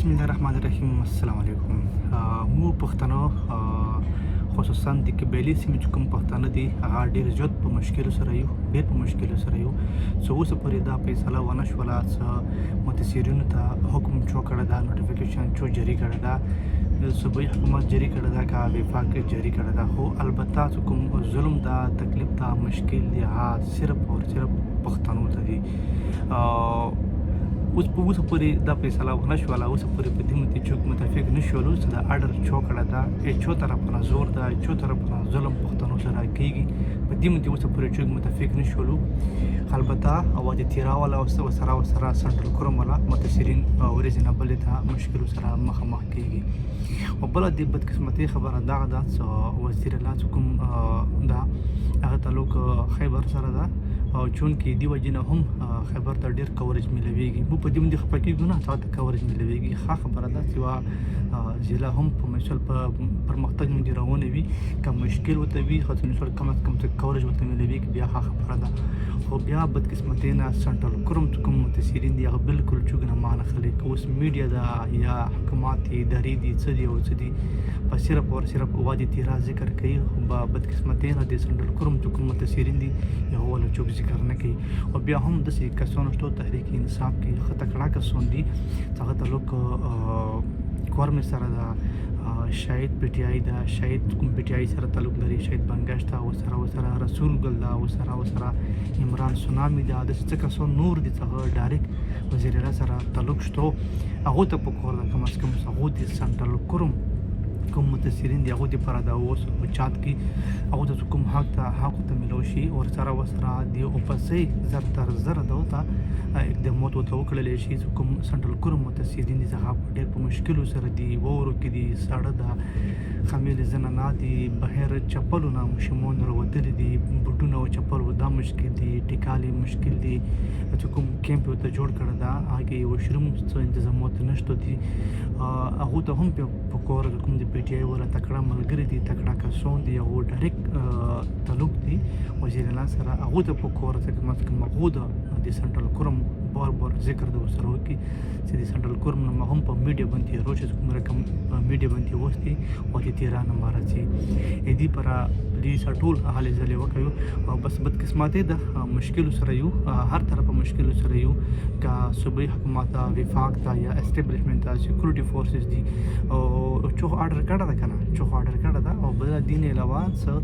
بسم الله الرحمن الرحیم. السلام علیکم. مو پښتنو خصوصا د قبایلي سیمې چې کوم پښتانه دي هغه ډېر زیات په مشکلو سره یو څه اوسه پورې دا فیصله ونه شوله څه متاثرینو ته حکم چو کړی دا نوټیفیکیشن چو جاری کړی دا صوبایي حکومت جاری کړی دا که وفاق جاری کړی دا خو البته چې کوم ظلم دا تکلیف دا مشکل دی هغه صرف او صرف پښتنو ته دی. اوس پورې دا فیصله ونه شوله، اوس پورې په دې څوک متفق نه شولو چې دا اډر چو کړی دا چو طرف نه زور ده، چو طرف نه ظلم پښتنو سره کیږي. په دې اوس پورې څوک متفق نه شولو. البته وادي تیرا والا او سره سنټرل کورم والا متاثرین ورځې نه بلې ته مشکلو سره مخامخ کیږي. او بله د بدقسمتۍ خبره دغه ده چې وزیر الله چې کوم دا هغه تعلق خیبر سره ده او چون کې دی وجه نه هم خبر ته ډیر کوریج ملويږي. مو په دې باندې خپه کېږو نه تاسو ته کوریج ملويږي. ښه خبره ده چې ضلع هم په مثال په پرمختګ باندې روانه وي، که مشکل ورته وي خو مثال کم از کم کوریج ورته ملويږي، بیا ښه خبره ده. خو بیا بدقسمتۍ نه سنټرل کوم کوم متاثرین دي هغه بالکل چوک نه مانه خلک اوس میډیا ده یا حکومت ادارې دي څه دي او څه دي په صرف او صرف وادي تیرا ذکر کوي. خو بدقسمتۍ نه د سنټرل کوم متاثرین دي یو ولا چوک ذکر نه کوي. او بیا هم داسې کسانو شته تحریک انصاف کې ښه تکړه کسان دي هغه تعلق کورم سره ده، شاهد پی ټی آی ده، شاهد کوم پی ټی آی سره تعلق لري، شاهد بنګش ته وسره رسول ګل ده، وسره عمران سونامي ده، داسې څه کسان نور دي چې هغه ډایرکټ وزیر الله سره تعلق شته. هغو ته پکار ده کم از کم هغو د سنټرل کوم متاثرین دي هغو دپاره دا اوس چات کې هغو ته کوم حق ته میلاو شي او سره د اوپسۍ زر تر زره ده ورته اقدامات ورته وکړلی شي. چې کوم سنټرل کوم متاثرین دي هغه ډېر په مشکلو سره دي، واورو کې دي، ساړه ده، خمیلې زنانات دي، بهر چپلو نه ماشومان راوتلي دي، بوټونه او چپل دا مشکل دي، ټیکالې مشکل دي. چې کوم کیمپ ورته جوړ کړی ده هغه کې وشروم څه انتظامات نشته دي. هغو ته هم پکار ده کوم د پی ټی آی والا تکړه ملګري دي، تکړه کسان دي، هغو ډایرکټ تعلق دي وزیر الله سره. هغو ته پکار ده کم از کم هغو د سنټرل کوم بار ذکر د ورسره وکړي چې د سنټرل کوم نه هم په میډیا باندې روش کوم رقم میډیا باندې وستي او د تیرا نه مارچي دې پر پولیس ټول حالې ځلې وکړو. او بس بدقسمتۍ د مشکل سره یو هر طرفه مشکل سره یو کا صوبایي حکومت وفاق ته یا اسټابلیشمنت ته سکیورټي فورسز دي او چوخ آرډر کړه ده کنه چوخ آرډر کړه ده. او بل دین علاوه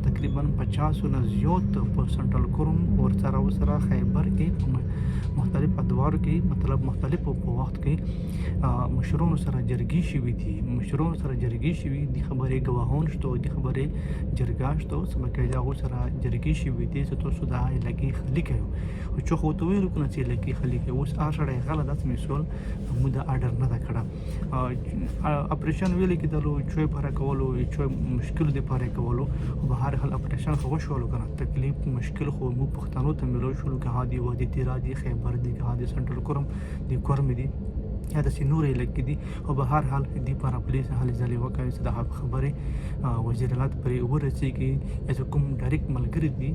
تقریبا 50 نه زیات په سنټرل کوم ورسره خیبر کې مختلف ادوارو کې مطلب مختلف په وخت کې مشرونو سره جرګې شوي دي، د خبرې ګواهان شته، د خبرې جرګه شته سمکه هغو سره جرګې شوي دي چې تاسو دا علاقې خالي کوي. او چې خو ته ویلو کنه چې علاقې خالي کوي اوس سړی غله داسې مثال موږ دا آرډر نه ده کړه اپریشن ویلې کېدلو چوی پاره کولو چوی مشکل دی پاره کولو. او به هر حال اپریشن خو شولو کنه تکلیف مشکل خو مو پښتنو ته ملو شولو که هادي وادي تیرا دي خیبر دي که هادي سنټرل کوم دي کورم دي یا داسې نورې علاقې دي. او به هر حال دې لپاره پولیس هلې ځلې وکړي چې د خبرې وزیر الله پرې ورسېږي. یا کوم ډایرکټ ملګري دي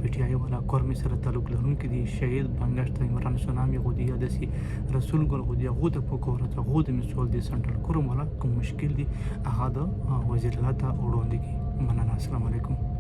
پی ټی آی والا کورمې سره تعلق لرونکي دي، شهید بنګش ته عمران سونامي غو دي یا داسې رسول ګل غو دي، هغو ته پکار ده هغو د مثال د سنټرل کوم والا کوم مشکل دي هغه د وزیر الله ته وړاندې کړي. مننه. السلام علیکم.